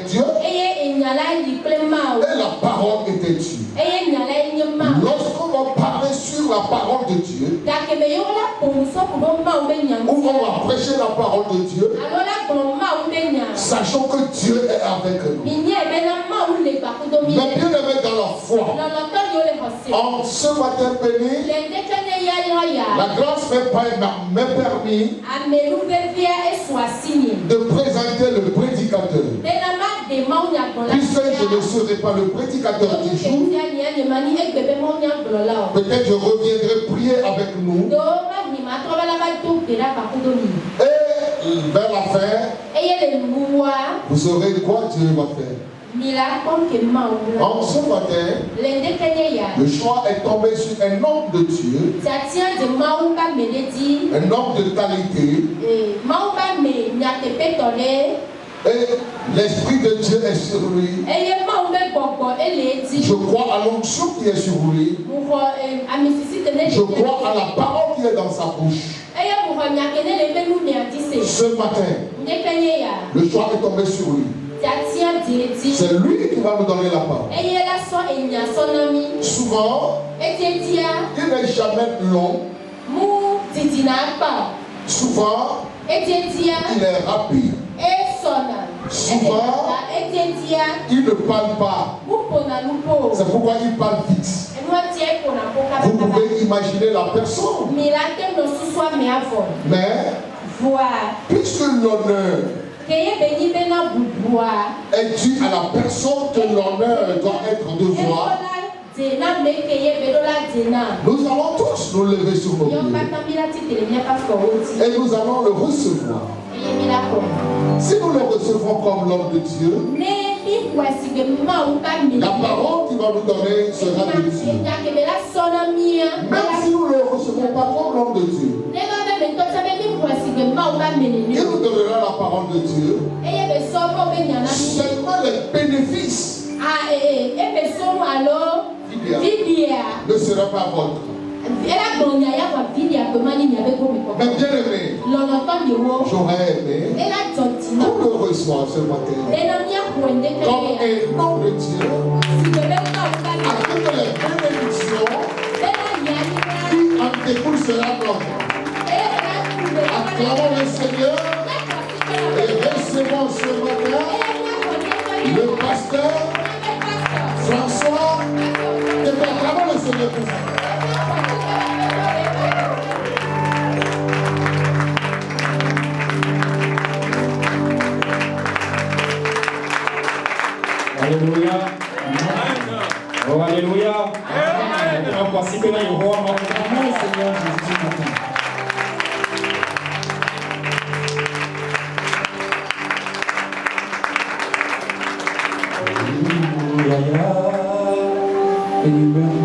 Dieu. Et la parole était Dieu. Lorsqu'on va parler sur la parole de Dieu, ou on va prêcher la parole de Dieu, sachant que Dieu est avec nous. Mais bien aimé dans la foi, en ce matin béni, la grâce m'est permis de présenter le prédicateur. Puisque je ne serai pas le prédicateur du jour, peut-être je reviendrai prier avec nous. Et vers la fin, vous saurez quoi Dieu va faire. En ce matin, le choix est tombé sur un homme de Dieu, un homme de qualité, et l'Esprit de Dieu est sur lui. Je crois à l'onction qui est sur lui. Je crois à la parole qui est dans sa bouche. Ce matin, le choix est tombé sur lui. C'est lui qui va nous donner la parole. Souvent, il n'est jamais long. Souvent, il est rapide. Souvent, il ne parle pas. C'est pourquoi il parle vite. Vous pouvez imaginer la personne. Mais, puisque l'honneur est dû à la personne que l'honneur doit être de voir, nous allons tous nous lever sur nos pieds et nous allons le recevoir. Si nous le recevons comme l'homme de Dieu, la parole qu'il va nous donner sera de Dieu. Même si nous ne le recevons pas comme l'homme de Dieu, il nous donnera la parole de Dieu. Seulement les bénéfices ne sera pas votre. Mais bien aimé, j'aurais aimé qu'on le reçoive ce matin comme un homme de Dieu, avec les bénédictions qui en découlent sera notre. Acclamons le Seigneur et recevons ce matin le pasteur François. Et acclamons le Seigneur pour ça. Alléluia. Oh, alléluia. Voici que là, il roi mon Seigneur Jésus matin. Jésus Christ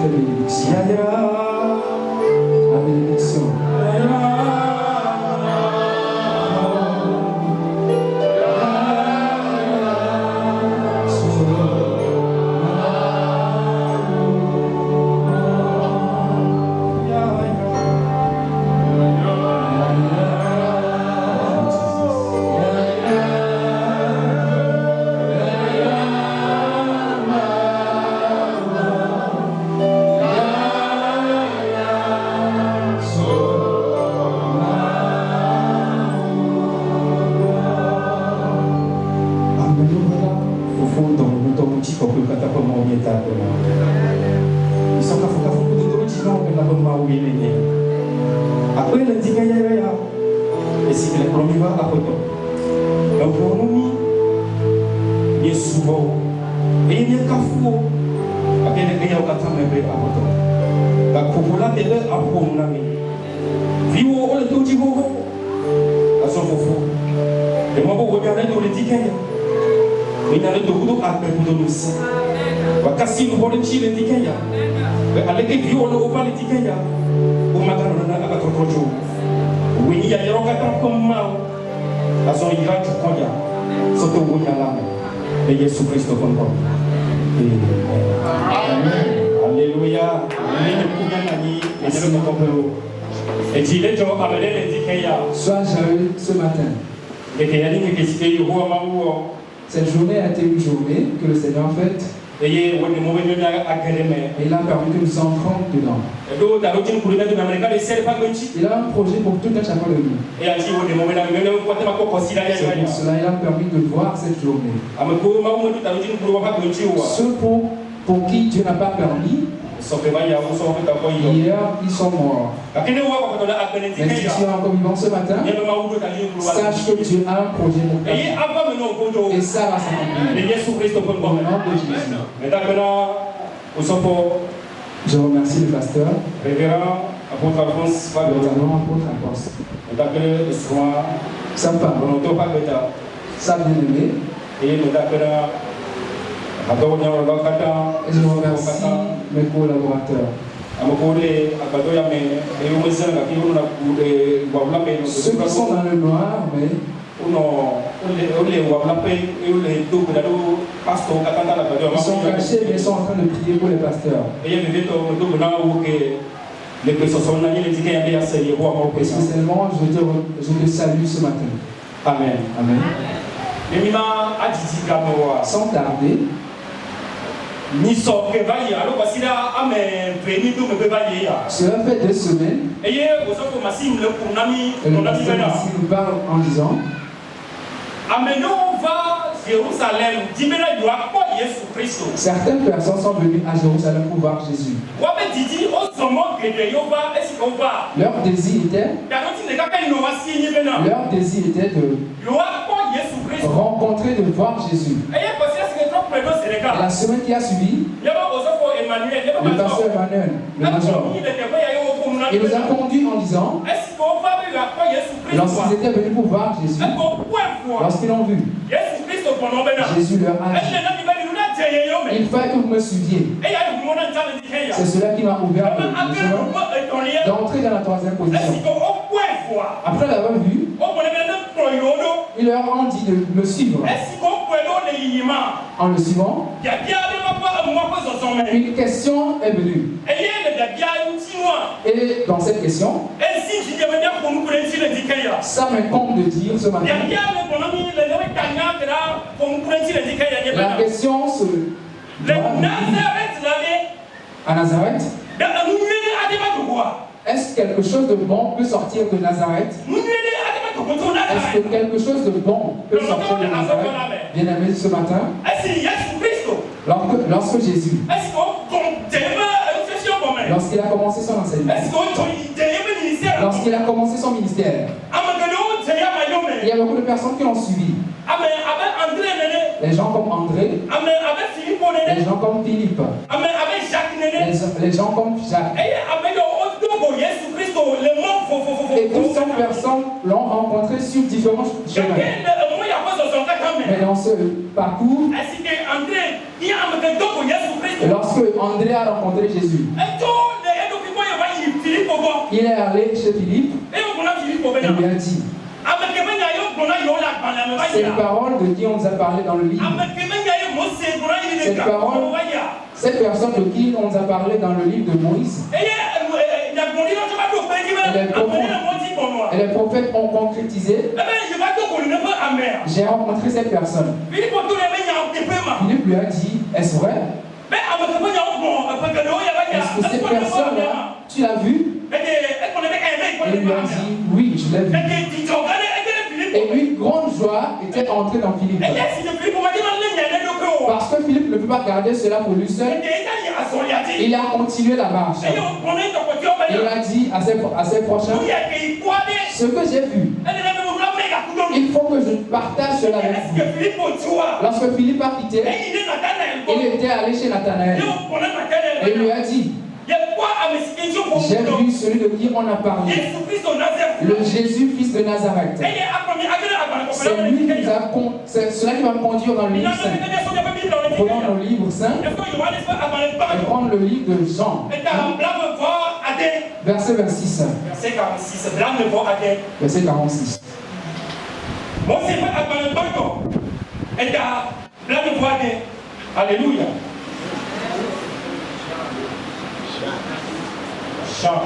Alléluia. Sois joyeux ce matin. Cette journée a été une journée que le Seigneur a faite. Et il a permis que nous entrons dedans. Il a un projet pour tout un chacun de nous. C'est pour cela qu'il a permis de voir cette journée. Ceux pour qui Dieu n'a pas permis, hier, ils sont morts. Mais si tu es encore vivant ce matin, sache que Dieu a un projet pour toi. Et ça va s'accomplir. Au nom de Jésus. Je remercie le pasteur. Révérend apôtre Alphonse. Sa femme. Sa bien-aimée. Et je remercie mes collaborateurs. Ceux qui sont dans le noir, mais ils sont cachés, mais ils sont en train de prier pour les pasteurs. Et spécialement, je te salue ce matin. Amen. Amen. Sans tarder, cela fait 2 semaines. Et le pasteur nous parle en disant: certaines personnes sont venues à Jérusalem pour voir Jésus. Leur désir était de rencontrer, de voir Jésus. Et la semaine qui a suivi, le pasteur Emmanuel, le major, il nous a conduits en disant, lorsqu'ils étaient venus pour voir Jésus, lorsqu'ils l'ont vu, Jésus leur a dit: il fallait que vous me suiviez. C'est cela qui m'a ouvert le chemin d'entrer dans la 3e position. Après l'avoir vu, il leur a dit de me suivre. En le suivant, une question est venue. Et dans cette question, ça m'incombe de dire ce matin. La question se à Nazareth. Est-ce que quelque chose de bon peut sortir de Nazareth? Est-ce que quelque chose de bon peut sortir de Nazareth? Bien-aimé, ce matin, lorsque Jésus, lorsqu'il a commencé son enseignement, lorsqu'il a commencé son ministère, il y a beaucoup de personnes qui l'ont suivi. Les gens comme André, les gens comme Philippe, les gens comme Jacques. Et toutes ces personnes l'ont rencontré sur différents chemins. Mais dans ce parcours, lorsque André a rencontré Jésus, il est allé chez Philippe et lui a dit: cette parole de qui on nous a parlé dans le livre, cette personne de qui on nous a parlé dans le livre de Moïse, et les prophètes ont concrétisé. J'ai rencontré cette personne. Philippe lui a dit: est-ce vrai? Est-ce que cette personne-là, tu l'as vue? Il lui a dit: oui, je l'ai vue. Et une grande joie était entrée dans Philippe. Parce que Philippe ne peut pas garder cela pour lui seul. Il a continué la marche. Et il a dit à ses prochains: ce que j'ai vu, il faut que je partage cela avec vous. Lorsque Philippe a quitté, il était allé chez Nathanaël. Et il lui a dit: j'ai vu celui de qui on a parlé, le Jésus, fils de Nazareth. C'est cela qui va me conduire dans le livre saint. Prenons le livre saint et prendre le livre de Jean. Verset 26. Verset 46. Alléluia. Chant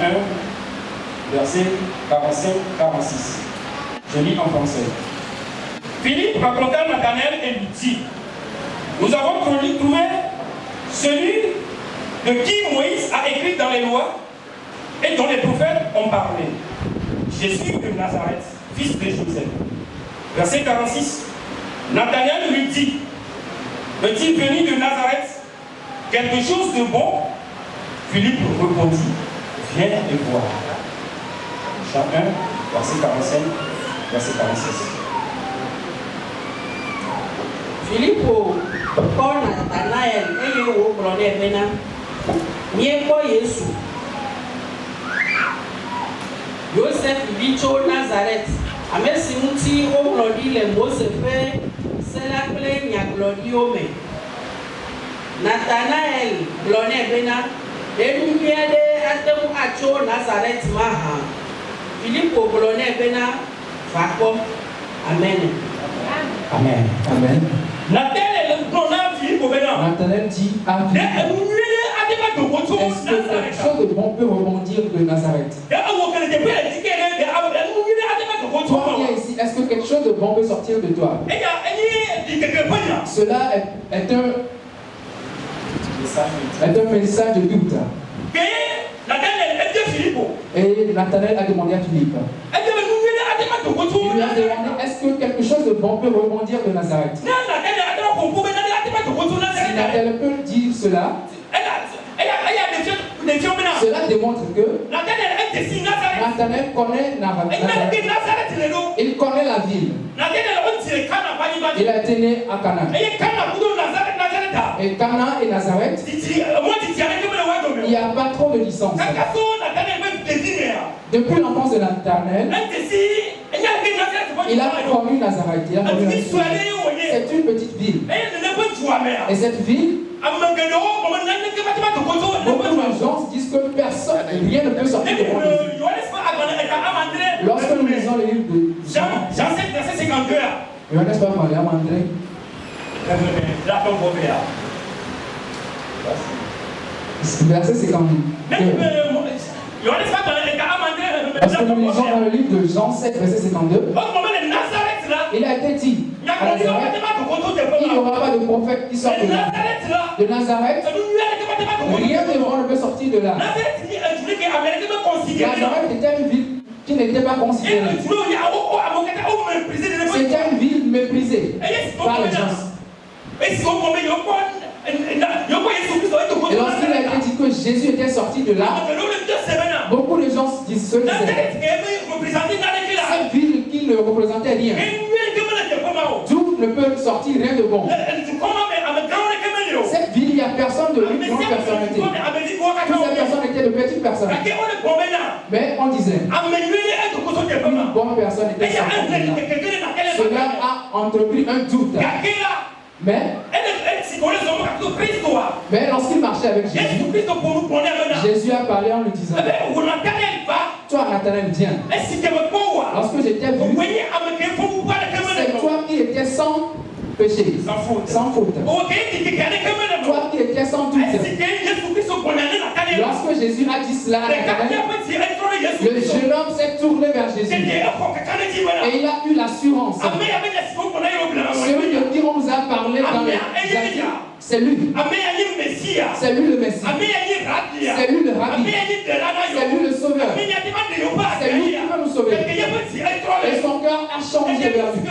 1, verset 45-46. Je lis en français. Philippe raconta à Nathanaël et lui dit, nous avons trouvé celui de qui Moïse a écrit dans les lois et dont les prophètes ont parlé. Jésus de Nazareth, fils de Joseph. Verset 46. Nathanaël lui dit, est-il venu de Nazareth quelque chose de bon? Philippe répondit, viens et voir. Jean 1, verset 45, verset 46. Philippe, quand Nathanaël est au Glorieux Bénin, mieux quoi Jésus. Joseph vit au Nazareth. Avec si nous tirons au Glorieux, les mots se fait, c'est la plaine, il y a Glorieux. Nathanaël, Glorieux Bénin, et nous viendons à Nazareth, Maha. Philippe au Glorieux Bénin, Jacob. Amen. Amen. Amen. Nathanaël dit à Philippe, est-ce que quelque chose de bon peut rebondir de Nazareth? Toi qui es ici, est-ce que quelque chose de bon peut sortir de toi? Cela est un message de doute. Et Nathanaël a demandé à Philippe. Il lui a demandé, est-ce que quelque chose de bon peut rebondir de Nazareth? Si Nathanaël peut dire cela, cela démontre que Nathanaël connaît Nazareth. Il connaît la ville. Il a été né à Cana. Et Cana et Nazareth, il n'y a pas trop de distance. Depuis l'enfance de Nathanaël, il a connu Nazareth. C'est une petite ville. Et cette ville, beaucoup de gens disent que personne, rien ne peut sortir de moi. Lorsque nous lisons les livres de Jean 7, verset 52. Johannes pas parler à André. Verset 52. Parce que nous lisons dans le livre de Jean 7, verset 52. Il a été dit à Nazareth, il n'y aura pas de prophète qui sort de Nazareth. Rien de bon ne peut sortir de là. Nazareth était une ville qui n'était pas considérée. C'était une ville méprisée par les gens. Et lorsqu'il a été dit que Jésus était sorti de là, beaucoup de gens se disaient cette ville qui ne représentait rien. D'où ne peut sortir rien de bon. Cette ville, il n'y a personne de lui, grande personnalité. Toutes ces personnes étaient de petites personnes. Mais on disait, une bonne personne était sortie de là. Cela a entrepris un doute. Mais lorsqu'il marchait avec Jésus, Jésus a parlé en lui disant, toi Nathanaël, viens. Lorsque j'étais vu, c'est toi qui étais sans péché, sans faute. Toi qui étais sans doute. Lorsque Jésus a dit cela à Nathanaël, le jeune homme s'est tourné vers Jésus. Et il a eu l'assurance. Celui de qui on nous a parlé dans les c'est lui. C'est lui le Messie. C'est lui le Rabbi. C'est lui le Sauveur. C'est lui qui va nous sauver. Et son cœur a changé vers lui.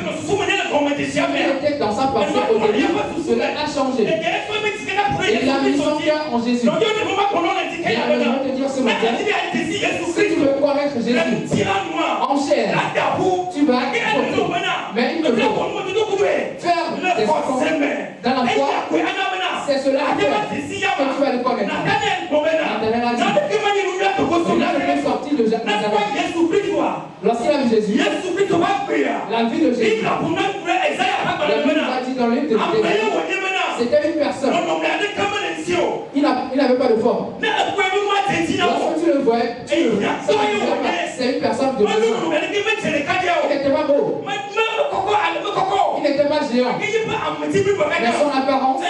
Il était dans sa pensée au début. Cela a changé. Il a mis son cœur en Jésus. Et je vais te dire ce matin, si tu veux connaître Jésus en chair, tu vas mais il te faut faire des efforts dans la foi. C'est cela que tu vas le connaître. Nathanaël a dit, il est sorti de Nazareth. Lorsqu'il a vu Jésus, la vie de Jésus, la Bible a dit dans le livre de Jésus, c'était une personne. Il n'avait pas de forme. Lorsque tu le voyais, c'est une personne de besoin. Il n'était pas beau. Il n'était pas géant. Mais son apparence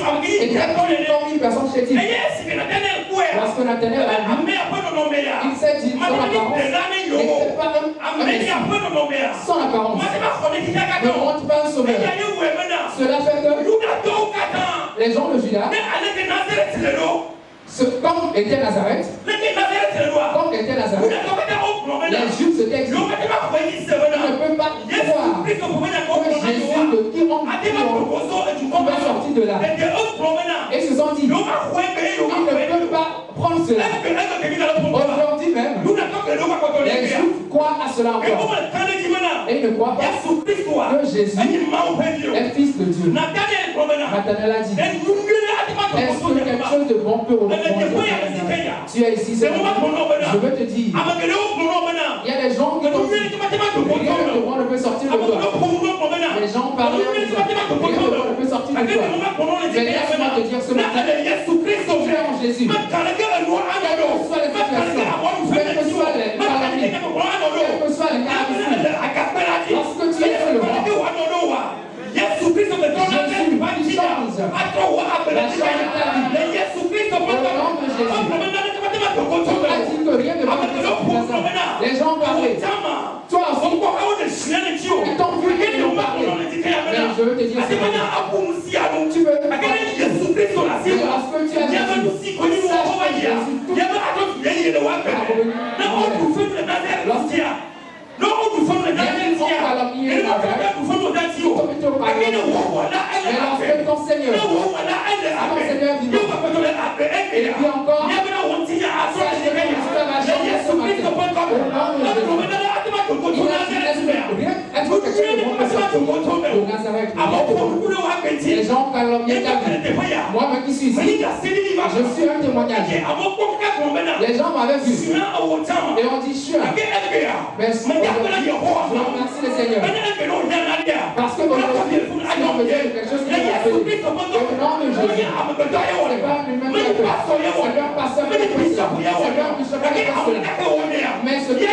était comme une personne chétive. Lorsque Nathanaël a vu, Il s'est dit, son apparence n'était pas un Messie. Son apparence ne montre pas un sauveur. Cela fait que les gens de Juda, comme était Nazareth, les Juifs se disent, on ne peut pas croire que Jésus de qui on va sortir de là. Et ils se sont dit, il ne peut pas prendre cela. Aujourd'hui même, les Juifs croient à cela encore. Et ils ne croient pas que Jésus est fils de Dieu. Nathanaël a dit, est-ce que quelque chose de bon peut remonter? Tu es ici, c'est je veux te dire, il y a des gens qui ont dit, rien de bon ne peut sortir de toi. Les gens parlent en disant, rien de bon ne peut sortir de toi. Mais laisse-moi te dire ce matin, tu es en Jésus. Quelles que soient les situations, quelles que soient les calamités, quelles que soient les calamités, lorsque tu es sur le roi, Jésus change la change de ta vie. Au nom de Jésus. Tu as dit que rien ne va te sortir. Les gens parlaient. Toi aussi, ils t'ont vu et ils ont parlé. Mais je veux te dire ce matin. Tu veux lorsque tu as Jésus, sache que Jésus tout mais lorsque ton Seigneur vivant, et puis encore, sache que tu vas changer ce matin. Au nom de Jésus. Il a dit, rien être quelque chose de bon que de Nazareth. Les gens calomniaient ta vie. Moi-même qui suis ici, je suis un témoignage. Les gens m'avaient vu et ont dit, je suis un. Mais je remercie le Seigneur. Parce que aujourd'hui, si on veut dire quelque chose qui est au nom de Jésus, c'est pas lui-même qui a fait. C'est pas un pasteur qui a fait ça. C'est pas un bishop qui a fait cela. Mais ce qui est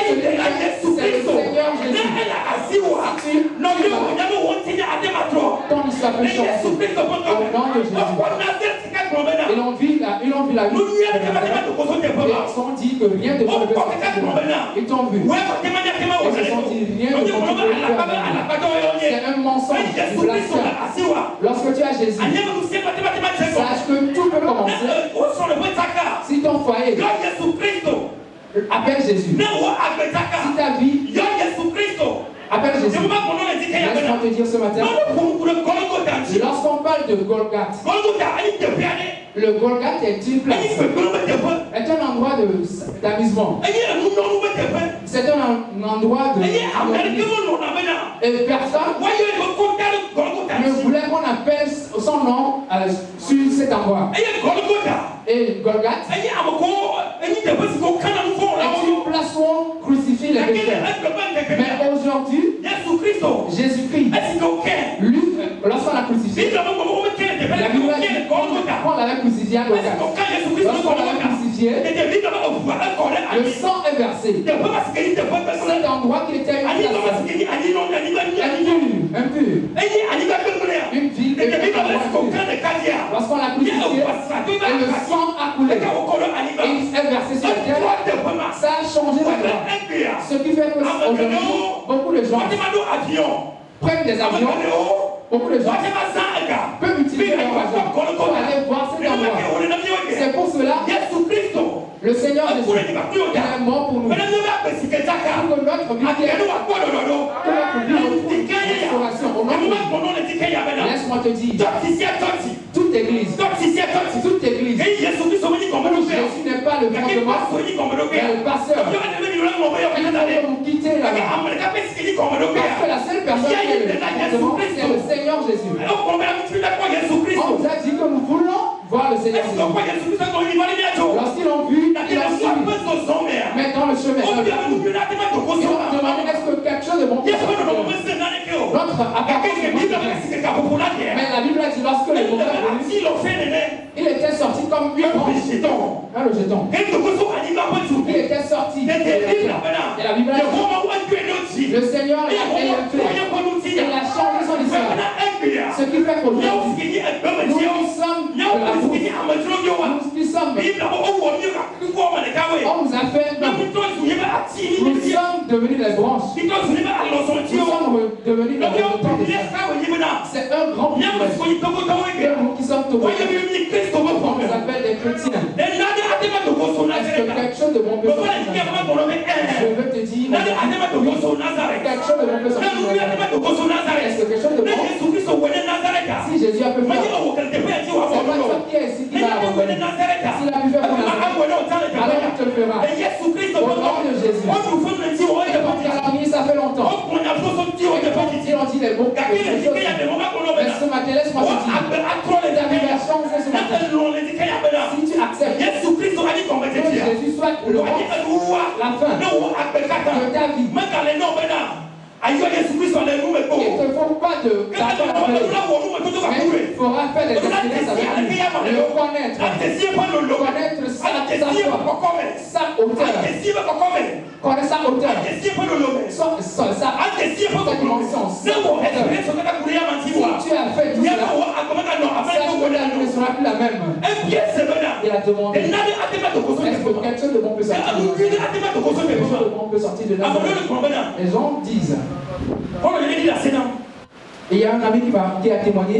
c'est le Seigneur Jésus. Ton histoire peut changer. Au nom de Jésus. Ils ont vu la vie. Ils se sont dit que rien de bon ne peut sortir de là. Ils t'ont vu. Ils se sont dit rien de bon ne peut faire. C'est un mensonge du blasphème. Lorsque tu as Jésus, sache que tout peut commencer. Si ton foyer appelle Jésus, si ta vie appelle Jésus, laisse-moi te dire ce matin, lorsqu'on parle de Golgotha, le Golgotha est une place, est un endroit d'amusement. C'est un endroit de... Et personne ne voulait qu'on appelle son nom sur cet endroit. Et Golgotha est une place où on crucifie les pécheurs. Mais aujourd'hui, Jésus-Christ, lui, lorsqu'on l'a crucifié, la Bible dit qu'on l'avait crucifié à Golgotha. Lorsqu'on l'avait crucifié, le sang est versé. Cet endroit qui était une impur, une ville lorsqu'on l'a crucifié, et le sang a coulé, et il est versé sur la terre, ça a changé la loi. Ce qui fait que aujourd'hui, beaucoup de gens prennent des avions, beaucoup de gens peuvent utiliser leur argent pour aller voir cet endroit. C'est pour cela le Seigneur Jésus est mort pour nous. Pour que notre vie retrouve restauration. Au nom de Jésus. Laisse-moi te dire, toute église, Jésus n'est pas le fondement, mais le pasteur. Il faut nous quitter là-bas. Parce que la seule personne qui est le fondement, c'est le Seigneur Jésus. On vous a dit que nous voulons voir le Seigneur Jésus. Lorsqu'ils l'ont vu, ils l'ont suivi. Mais dans le chemin, ils ont demandé est-ce que quelque chose de bon peut sortir. Notre apparence est bon. Mais la Bible a dit lorsque les mauvais il était sorti comme une branche. Le jeton. Il était sorti. Et la Bible a dit le Seigneur l'a Il a changé son histoire. Ce qui fait qu'aujourd'hui, nous sommes de la boue. Nous sommes. On nous a fait. Nous sommes devenus des branches. Nous sommes devenus des branches. C'est un grand problème. Nous qui sommes tombés. On nous appelle des chrétiens. Est-ce que quelque chose de bon peut sortir? Je veux te dire, quelque chose de bon peut sortir. Est-ce que quelque chose de bon? Si Jésus a pu faire, c'est pas qui est ici qui va abandonner. S'il a pu faire pour Nazareth, alors il te le fera. Au nom de Jésus. Ça fait longtemps. Ils ont dit les bons. Mais ce matin, laisse-moi te dire. Ta vie va changer ce matin. Si tu acceptes que Jésus soit le roi, la fin de ta vie. Il ne te faut pas de d'accord avec lui. Mais il faudra faire des expériences avec lui. Le connaître. Connaître sa hauteur. Connaître sa hauteur. Sa dimension. Si tu as fait tout cela, sache que la vie ne sera plus la même. Il a demandé, est-ce que quelque chose de bon peut sortir de nous? Quelque chose de bon peut sortir de nous? Les gens disent. Et il y a un ami qui a témoigné.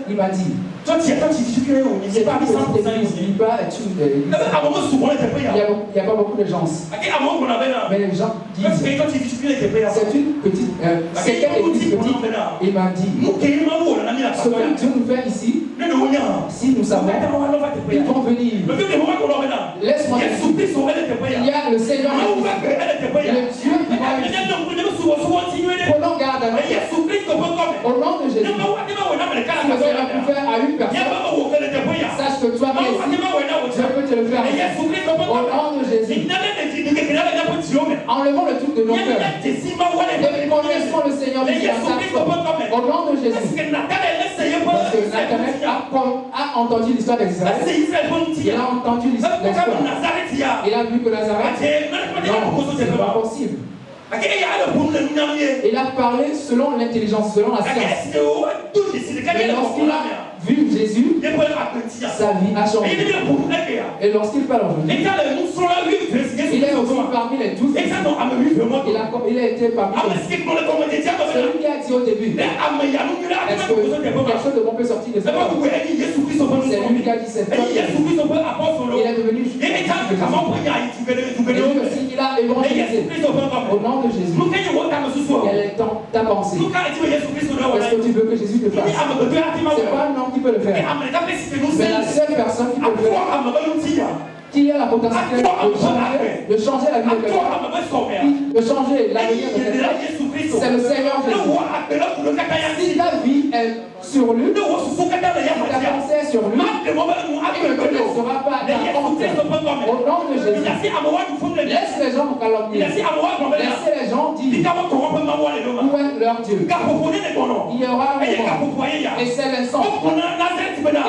Il m'a dit, c'est pas il n'y a pas beaucoup de gens. Mais les gens disent, c'est une petite, c'est quelle église petite? Il m'a dit, ce que Dieu nous fait ici, si nous savons, ils vont venir. Laisse-moi te dire, il y a le Seigneur, le Dieu qui va venir. Prenons garde à nous. Au nom de Jésus, si le Seigneur peut faire à une personne, sache que toi, Dieu peut te le faire. Au nom de Jésus, enlevons le truc de nos cœurs et connaissons le Seigneur au nom de Jésus. Parce que Nathanaël a entendu l'histoire d'Israël. Il a entendu l'histoire. Il a vu que Nazareth, non, c'est pas possible. Il a parlé selon l'intelligence, selon la science. Mais lorsqu'il a vu Jésus, sa vie a changé. Et lorsqu'il parle aujourd'hui, il est aussi parmi les 12. Il a été parmi les 12. Celui qui a dit au début, est-ce que quelque chose de bon peut sortir de ça? C'est lui qui a dit cette fois. Il est devenu juif. Et lui aussi, il a évangélisé. Au nom de Jésus. Quel est ta pensée? Est-ce que tu veux que Jésus te fasse? C'est pas un homme qui peut le faire. C'est la seule personne qui peut le faire. Qui a la potentialité de changer la vie de quelqu'un, de changer l'avenir de quelqu'un, c'est le Seigneur Jésus. Si ta vie est sur lui, ta pensée est sur lui, il ne te laissera pas dans au nom de Jésus. Laisse les gens vous calomnier. Laissez les gens dire où est leur Dieu. Il y aura un moment, et c'est les sangs. Et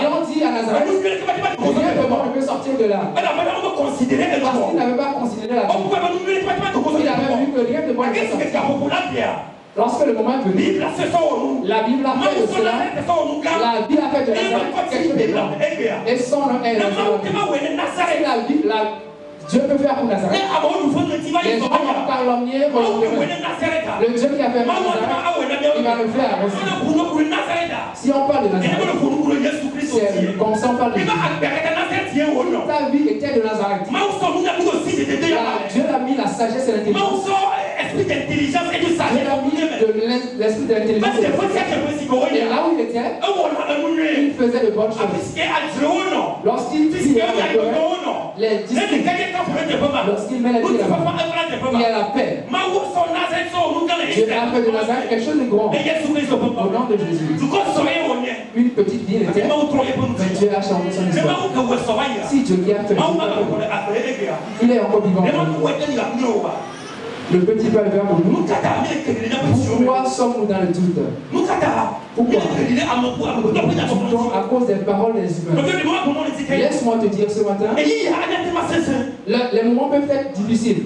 on dit à Nazareth, rien de bon ne peut sortir de là. Parce qu'il n'avait pas considéré la vie. Il avait vu que rien de bon ne peut sortir. Lorsque le moment est venu, la Bible a fait de cela, la Bible a fait de Nazareth quelque chose de blanc. Et son nom est Nazareth. Dieu peut faire pour Nazareth. Les gens ont calomnié le Dieu qui a fait Nazareth, il va le faire aussi. Si on parle de Nazareth, c'est comme ça on parle de Jésus. Ta vie était de Nazareth. Dieu a mis la sagesse et l'intelligence. Dieu a mis l'esprit de l'intelligence. Et là où il était, il faisait de bonnes choses. Lorsqu'il dit les disciples, lorsqu'il met les pieds là-bas, il y a la paix. Dieu a fait de Nazareth quelque chose de grand. Au nom de Jésus. Une petite ville était, mais Dieu a changé son histoire. Si Dieu qui a fait, il est encore vivant. Le petit Père vers pour nous. Pourquoi sommes-nous dans le doute? Pourquoi? temps à cause des paroles des humains. Laisse-moi te dire ce matin, les moments peuvent être difficiles.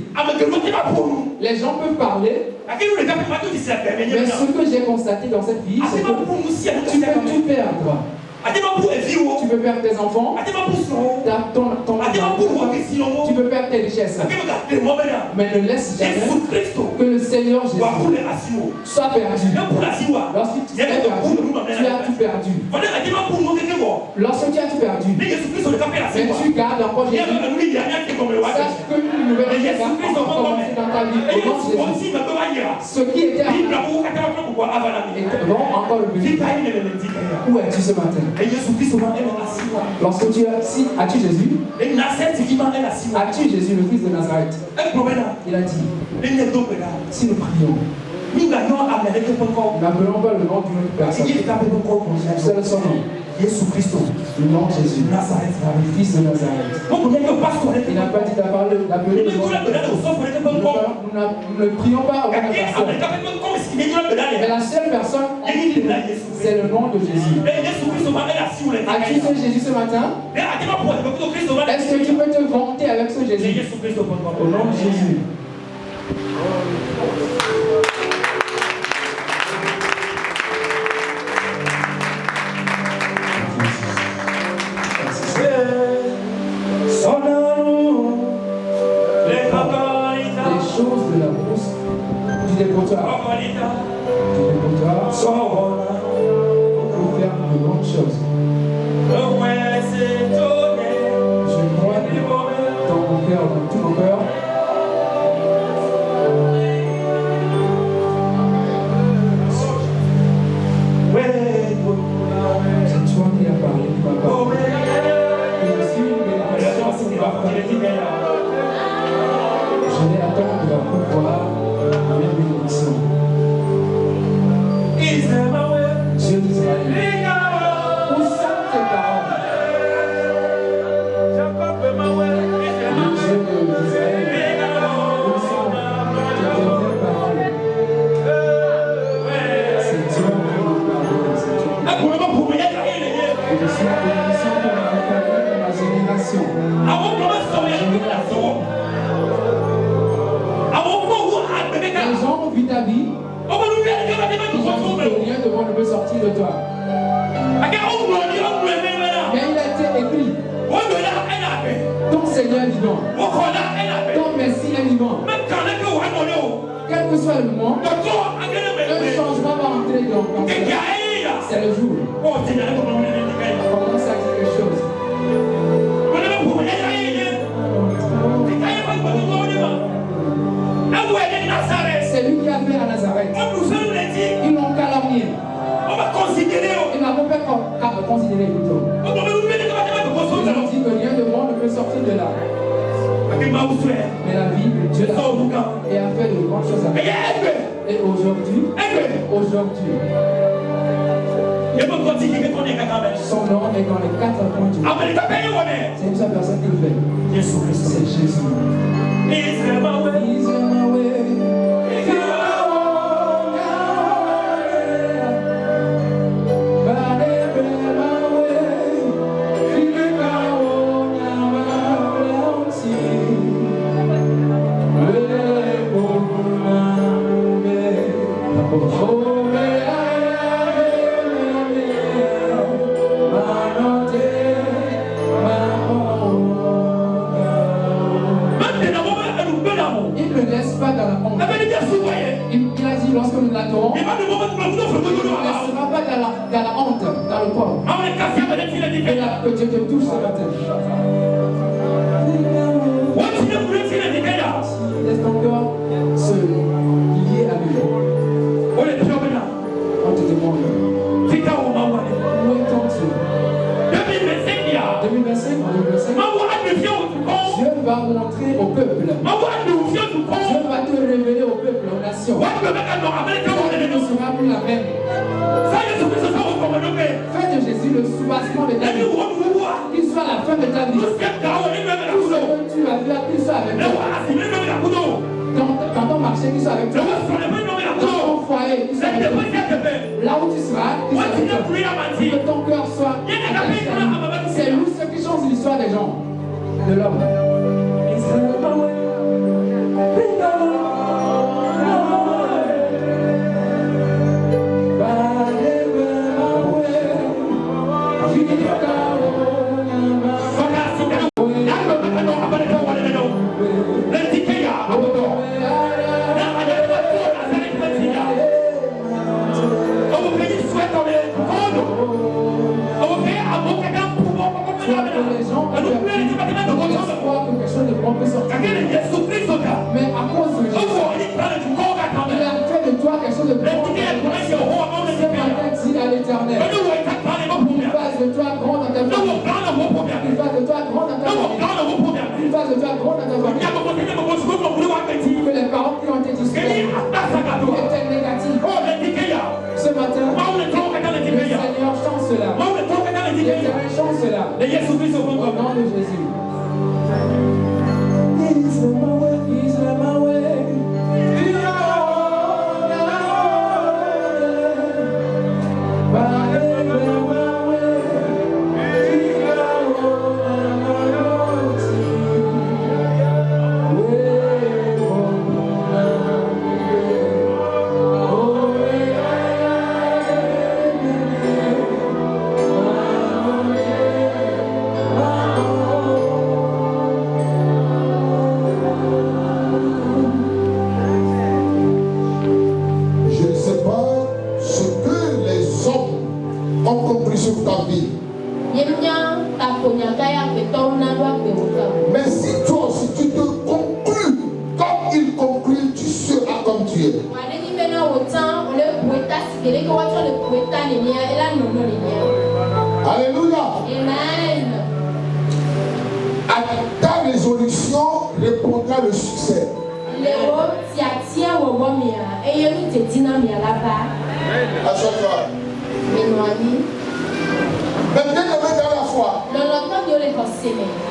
Les gens peuvent parler, mais ce que j'ai constaté dans cette vie, c'est que tu peux tout perdre. Tu peux perdre tes enfants, ton tu peux perdre tes richesses. Mais ne laisse jamais que le Seigneur Jésus soit perdu. Lorsque tu es perdu, tu as tout perdu. Lorsque tu as tout perdu, mais tu gardes encore Jésus, sache qu'une nouvelle chose va commencer dans ta vie au nom de Jésus. Ce qui était vont encore le venir. Où es-tu ce matin? Lorsque tu as-tu Jésus? As-tu Jésus, le fils de Nazareth? Il a dit, si nous prions, n'appelons pas le nom d'une autre personne. C'est son nom. Le nom de Jésus, le fils de Nazareth. Il n'a pas dit d'appeler le nom de nous ne prions pas au nom de personne. Mais la seule personne, c'est le nom de Jésus. As-tu ce Jésus ce matin? Est-ce que tu peux te vanter avec ce Jésus? Au nom de Jésus. Les choses de la brousse, du dépotoir, pour faire de bonnes choses. Je crois dans mon cœur, dans tout mon cœur. C'est toi qui as parlé, qui m'as parlé. Et aussi une bénédiction qui m'a parlé. Je vais attendre de pouvoir une bénédiction. Dieu d'Israël. Où sont tes paroles? Le Dieu d'Israël. Où sont tes dernières paroles? C'est Dieu qui m'a parlé. C'est Dieu qui m'a parlé. Et je suis en bénédiction pour ma famille et ma génération. Les gens ont vu ta vie. Ils ont dit que rien de bon ne peut sortir de toi. Mais il a été écrit. Ton Seigneur est vivant. Ton Messie est vivant. Quel que soit le moment, un changement va entrer dans ta vie. C'est le jour. On commence à dire quelque chose. C'est lui qui a fait à Nazareth. Ils l'ont calomnié. Ils n'avaient pas qu'à considérer plutôt. Ils ont dit que rien de bon ne peut sortir de là. Mais la vie de Dieu l'a fait et a fait de grandes choses avec. Et aujourd'hui, son nom est dans les 4 points du monde. C'est une seule personne qui le fait. C'est Jésus. Lorsque nous l'adorons, il ne laissera pas dans la honte, dans le corps. Que Dieu te touche ce matin. Laisse ton cœur se lier à lui. On te demande, où est ton Dieu? 2025, Dieu va montrer au peuple. Dieu va te révéler au peuple, aux nations. Tu ne seras plus la même. Fais de Jésus le soubassement de ta vie. Qu'il soit la fin de ta vie. Tout ce que tu vas faire, qu'il soit avec toi. Dans ton marché, qu'il soit avec toi. Dans ton foyer, qu'il soit avec toi. Là où tu seras, qu'il soit avec toi. Que ton cœur soit de l'homme. Mais à cause de Jésus, il a fait de toi quelque chose de bon. Ce matin, dis à l'Éternel, il fasse de toi grand dans ta famille. Il fasse de toi grand dans ta famille. Il fasse de toi grand dans ta famille. Que les parents qui ont été disparus, qui étaient négatifs, ce matin, le Seigneur chante cela. L'Éternel chante cela. Au nom de Jésus. Mais si toi aussi tu te conclus comme il conclut, tu seras comme tu es. Alléluia. Amen. À ta résolution répondra le succès. Assure-toi. Mais bien aimé dans la foi,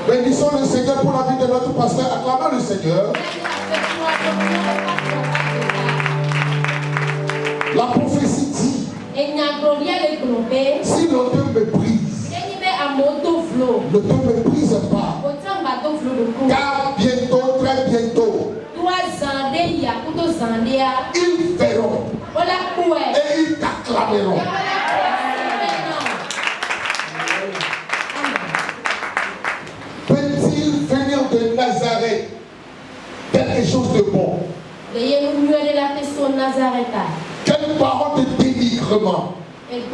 bénissons le Seigneur pour la vie de notre pasteur, acclamons le Seigneur. La prophétie dit, si l'on te méprise, ne te méprise pas, car bientôt, très bientôt, ils verront et ils t'acclameront. Peut-il venir de Nazareth quelque chose de bon? Quelle parole de dénigrement? Peut-il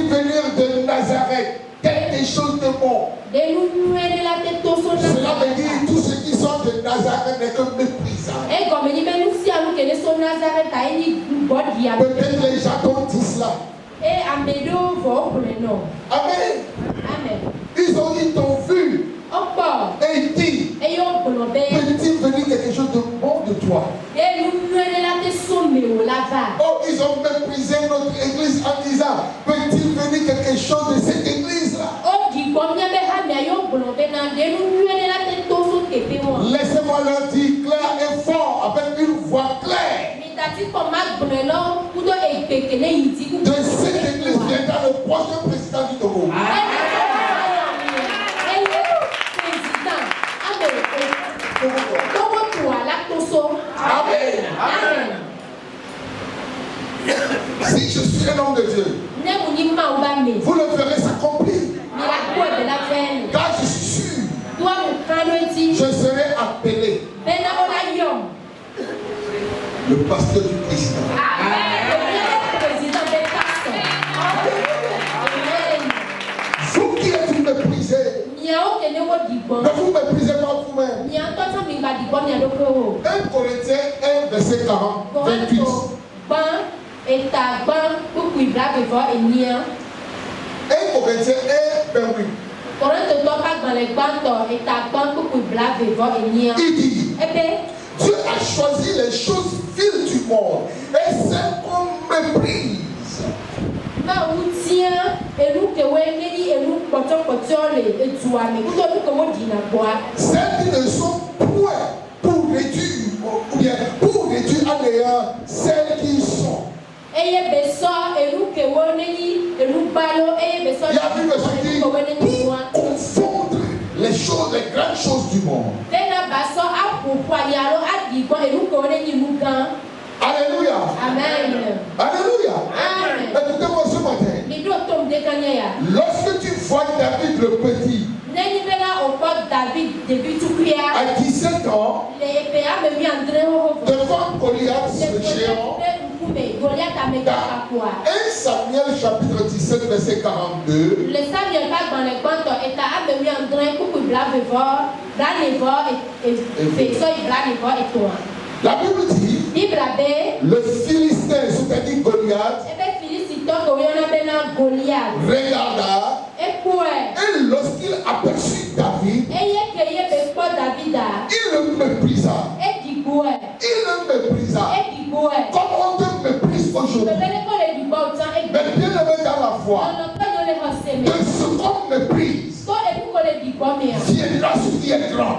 venir de Nazareth quelque chose de bon? Cela veut dire tous ceux qui sont de Nazareth n'est que méprisant. Peut-être les gens ont dit cela. Amen. Ils t'ont vu. Et ils disent, peut-il venir quelque chose de bon de toi? Oh, ils ont méprisé notre église en disant, peut-il venir quelque chose de cette église-là? Laissez-moi leur dire clair et fort, avec une voix claire. De cette église viendra le prochain président du Togo. Amen. Si je suis un homme de Dieu, vous le verrez s'accomplir. Car je suis sûr, je serai appelé le pasteur du président. Vous qui êtes méprisés, ne vous méprisez pas vous-même. 1 Corinthiens 1, verset 40, 28. 1 Corinthiens 1, 28. Il dit, Dieu a choisi les choses viles du monde et celles qu'on méprise. Celles qui ne sont point pour réduire, ou bien pour réduire à néant celles qui sont. Il y a vu que je dis, pour confondre choses, les grandes choses du monde. Alléluia. Amen. Alléluia. Amen. Écoutez-moi ce matin. Lorsque tu vois David le petit, à 17 ans, devant Goliath, le géant, dans 1 Samuel chapitre 17, verset 42, la Bible dit, le Philistin, c'est-à-dire Goliath, regarda, et lorsqu'il aperçut David, il le méprisa. Il le méprisa. Comme on te méprise aujourd'hui. Mais bien aimé dans la foi, de ce qu'on méprise viendra ce qui est grand.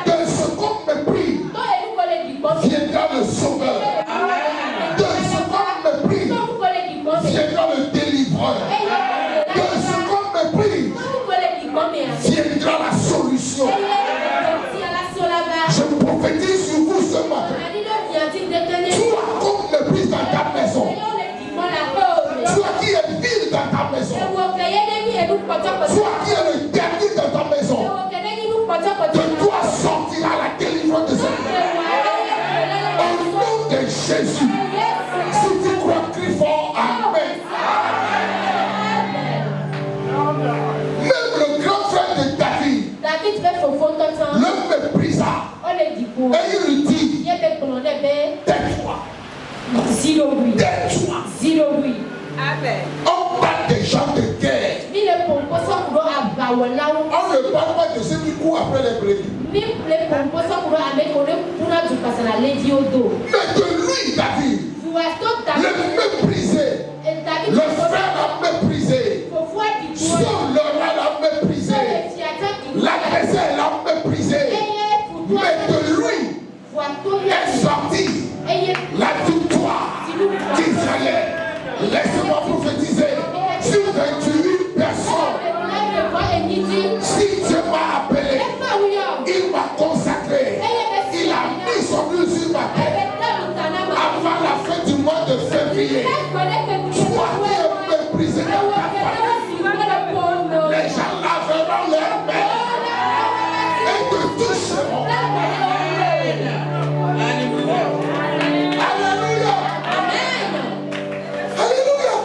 De ce qu'on méprise viendra le sauveur. De ce qu'on méprise viendra le délivreur. De ce qu'on méprise viendra la solution. Je prophétise sur vous ce matin. Toi qu'on méprise dans ta maison. Toi qui es vide dans ta maison. Toi qui es le dernier dans ta maison. De toi sortira la délivrance de cette maison. Au nom de Jésus. Si tu crois, crie fort, Amen. Même le grand frère de David le méprisa. Et il lui dit, tais-toi. Tais-toi. Amen. On parle des gens de guerre. On ne parle pas de ceux qui courent après les brebis. Mais de lui, David, le mépriser. Le frère l'a méprisé. Son Laura l'a méprisé. L'adversaire l'a méprisé. Mais de lui est sortie la victoire d'Israël. Laissez-moi prophétiser sur 28 personnes. Si Dieu m'a appelé, il m'a consacré. Il a mis son huile sur ma tête. Avant la fin du mois de février, toi qui es méprisé dans ta famille, les gens laveront leurs mains et te toucheront. Alléluia. Alléluia.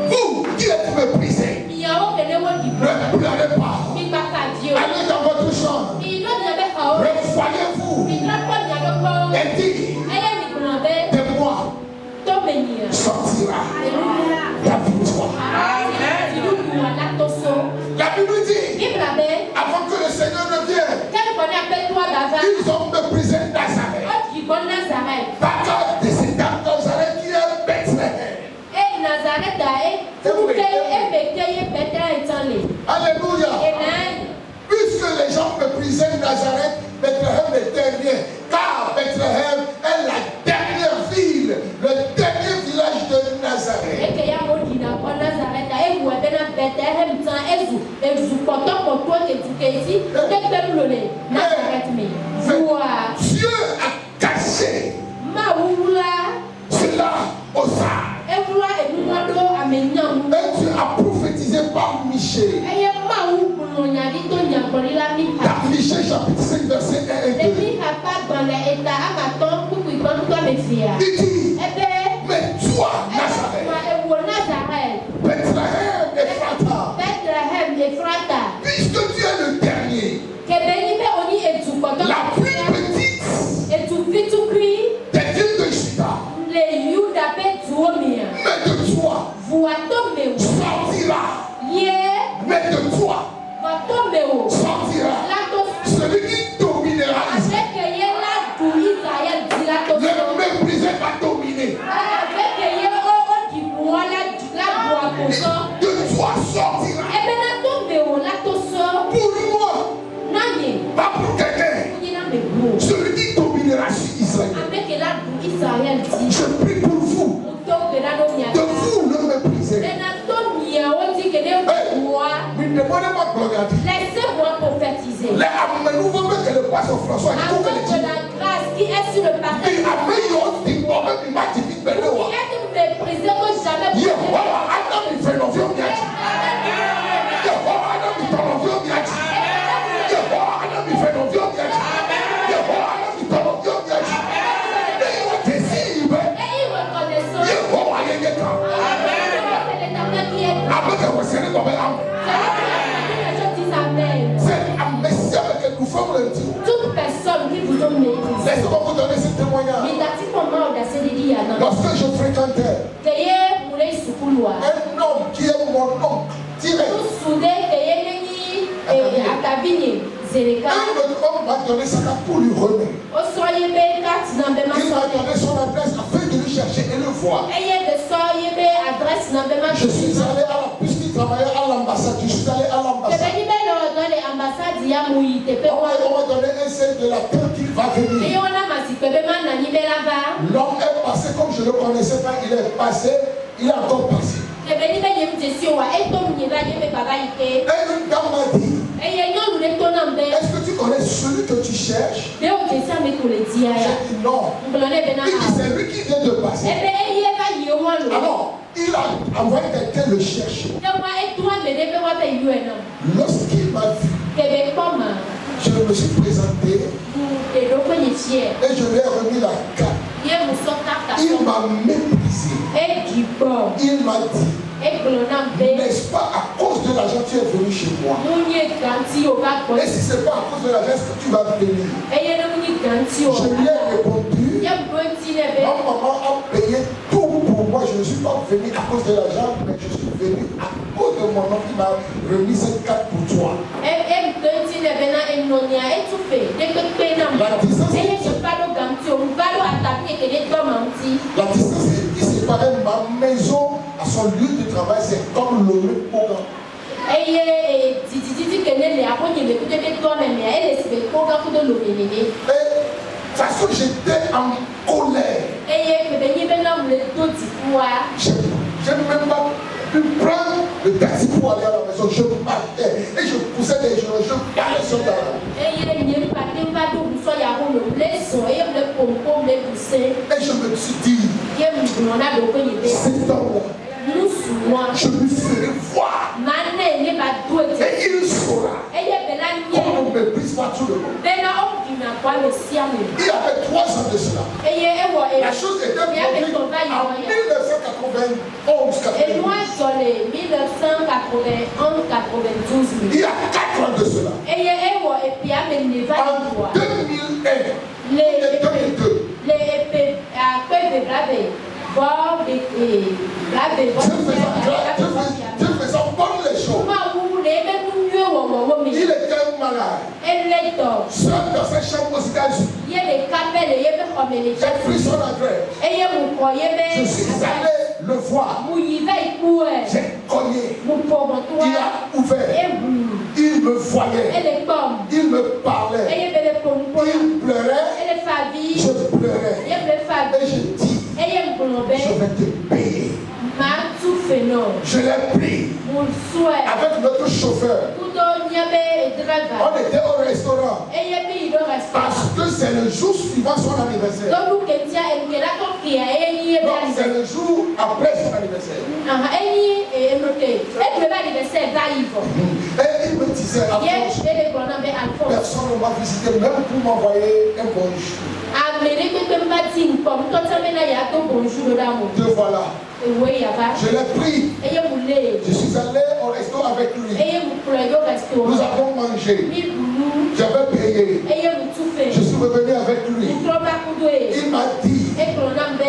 Vous qui êtes méprisés, ne pleurez pas. Allez dans votre chambre. Revoyez-vous et dites, de moi sortira la victoire. La Bible dit, avant que le Seigneur ne vienne, ils ont méprisé Nazareth. D'accord, c'est dans Nazareth qui est Bethléem. Alléluia. Puisque les gens méprisaient Nazareth, Bethléem n'était rien. Car Bethléem est la dernière ville, le dernier village de Nazareth. Dieu a caché cela au Sahara. Et Dieu a prophétisé par Michée. Dans Michée chapitre 5 verset 1 et 2. Il dit, mais toi Nazareth, Bethléem Ephrata, puisque tu es le dernier, la plus petite des villes de Juda, mais de toi sortira, mais de toi sortira celui qui dominera Israël. Ne méprisez pas dominer. De toi sortira. Pour moi, pas pour quelqu'un. Celui qui dominera sur Israël. Je prie pour vous. De vous ne méprisez. Ne demandez pas Laissez-moi prophétiser. Les amenouveau que le poisson François de la grâce qui est sur le partage. Qui est méprisé que jamais vous toute personne qui vous a méprisé. Laissez-moi vous donner ce témoignage. Lorsque je fréquentais un homme qui est mon oncle direct, un autre homme m'a donné sa carte pour lui remettre. Il m'a donné son adresse afin de lui chercher et le voir. Je suis allé à la, puisqu'il travaillait à l'ambassade, je suis allé à l'ambassade. On m'a donné un signe de la terre qu'il va venir. L'homme est passé comme je ne le connaissais pas, il est passé, il est encore passé. Et une dame m'a dit, est-ce que tu connais celui que tu cherches? J'ai dit non. Il dit c'est lui qui vient de passer. Alors, il a envoyé quelqu'un le chercher. Lorsqu'il m'a vu, je me suis présenté et je lui ai remis la carte. Il m'a méprisé. Il m'a dit, n'est-ce pas à cause de l'argent que tu es venu chez moi? Et si ce n'est pas à cause de l'argent, est-ce que tu vas venir? Je lui ai répondu, ma maman a payé tout pour moi. Je ne suis pas venu à cause de l'argent, mais je suis venu à cause de mon oncle qui m'a remis cette carte pour toi. La distance qui séparait ma maison à son lieu de travail, c'est comme le programme. Et de toute façon, j'étais en colère. Je n'ai même pas pu prendre le taxi pour aller à la maison. Je partais et je poussais des gens, je parlais sur la route. Et je me suis dit, cet homme-là, je lui ferai voir. Et il saura qu'on ne méprise pas tout le monde. Il y avait 3 ans de cela. La chose était produite en 1991-92. Il y a 4 ans de cela. En 2001 et 2002. Dieu faisant bonne les choses. Il était malade. Seul dans sa chambre aux États-Unis. J'ai pris son adresse. Je suis allé le voir. J'ai cogné. Il a ouvert. Il me voyait. Il me parlait. Il pleurait. Je pleurais. Et je dis, je vais te payer. Je l'ai pris avec notre chauffeur. On était au restaurant parce que c'est le jour suivant son anniversaire. Donc c'est le jour après son anniversaire. Et il me disait, personne ne m'a visité même pour m'envoyer un bonjour. Te voilà. Je l'ai pris. Je suis allé au resto avec lui. Nous avons mangé. J'avais payé. Je suis revenu avec lui. Il m'a dit,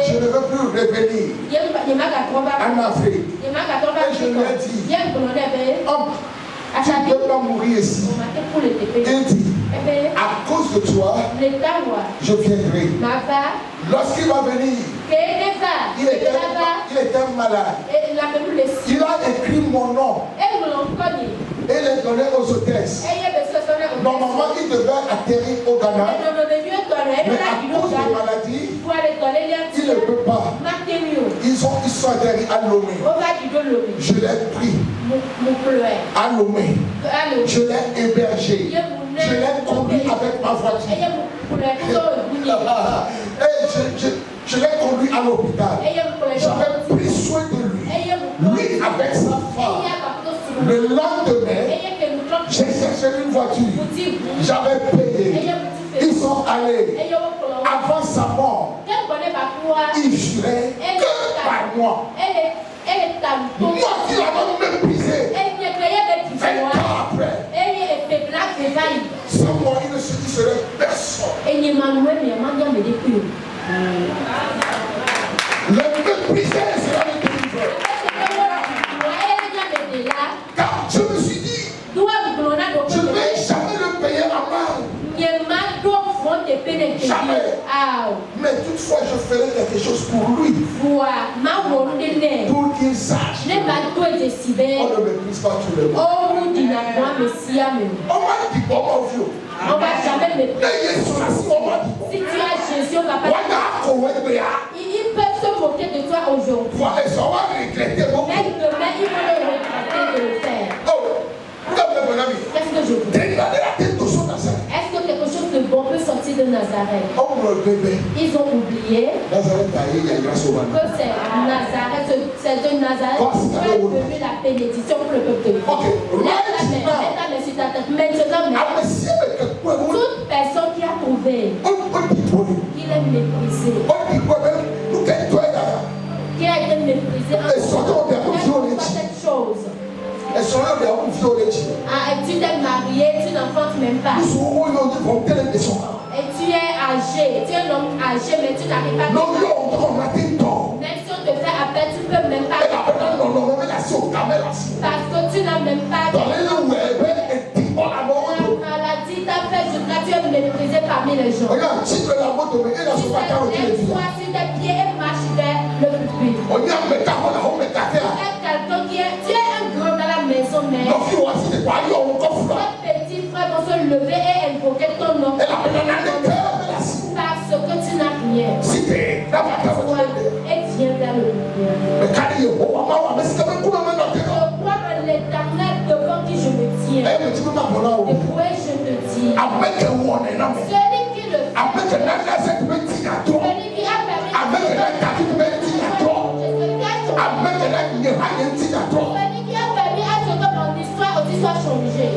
je ne veux plus revenir en Afrique. Et je lui ai dit, tu ne peux pas mourir ici. Il dit, à cause de toi, je viendrai. Lorsqu'il va venir, il était malade. Il a écrit mon nom et l'a donné aux hôtesses. Normalement, il devait atterrir au Ghana, mais à cause de maladie, il ne peut pas. Ils sont atterris à Lomé. Je l'ai pris à Lomé. Je l'ai hébergé. Je l'ai conduit avec ma voiture. Je l'ai conduit à l'hôpital. J'avais pris soin de lui. Lui avec sa femme. Le lendemain, j'ai cherché une voiture. J'avais payé. Ils sont allés. Avant sa mort, il jurait que par moi. Moi qui l'avais méprisé. 20 ans après. Sans moi, il ne se serait personne. Le méprisé sera le délivreur. Car je me suis dit, je ne vais jamais le payer à mal. Jamais. Mais toutefois, je ferai quelque chose pour lui. Pour qu'il sache. On ne méprise pas tout le monde. On m'a dit comment vieux. On va jamais me payer. Si tu as Jésus, on va pas. Ils peuvent se moquer de toi aujourd'hui. Mais demain, ils vont le regretter de le faire. Qu'est-ce que je veux dire? Est-ce que quelque chose de bon peut sortir de Nazareth? Ils ont oublié que c'est Nazareth, c'est de Nazareth qui est devenu la bénédiction pour le peuple de Dieu. Maintenant, toute personne qui a trouvé qu'il est méprisé, qui a été méprisé, cette chose. Tu t'es marié, tu n'enfantes même pas. Et tu es âgé, tu es un homme âgé, mais tu n'arrives pas à même si on te fait appel, tu ne peux même pas. Parce que tu n'as même pas. La maladie t'a fait jusqu'à tu es méprisé parmi les gens. Tu lèves-toi sur tes pieds et marche vers le public. Tu es quelqu'un qui est. Tu es un grand dans la maison, mais tes petits frères vont se lever et invoquer ton nom. Parce que tu n'as rien. Et viens vers le public. Je crois en l'Éternel devant qui je me tiens. Et pour je te dis, celui qui le fait, celui qui a permis à ce que mon histoire aussi soit changée.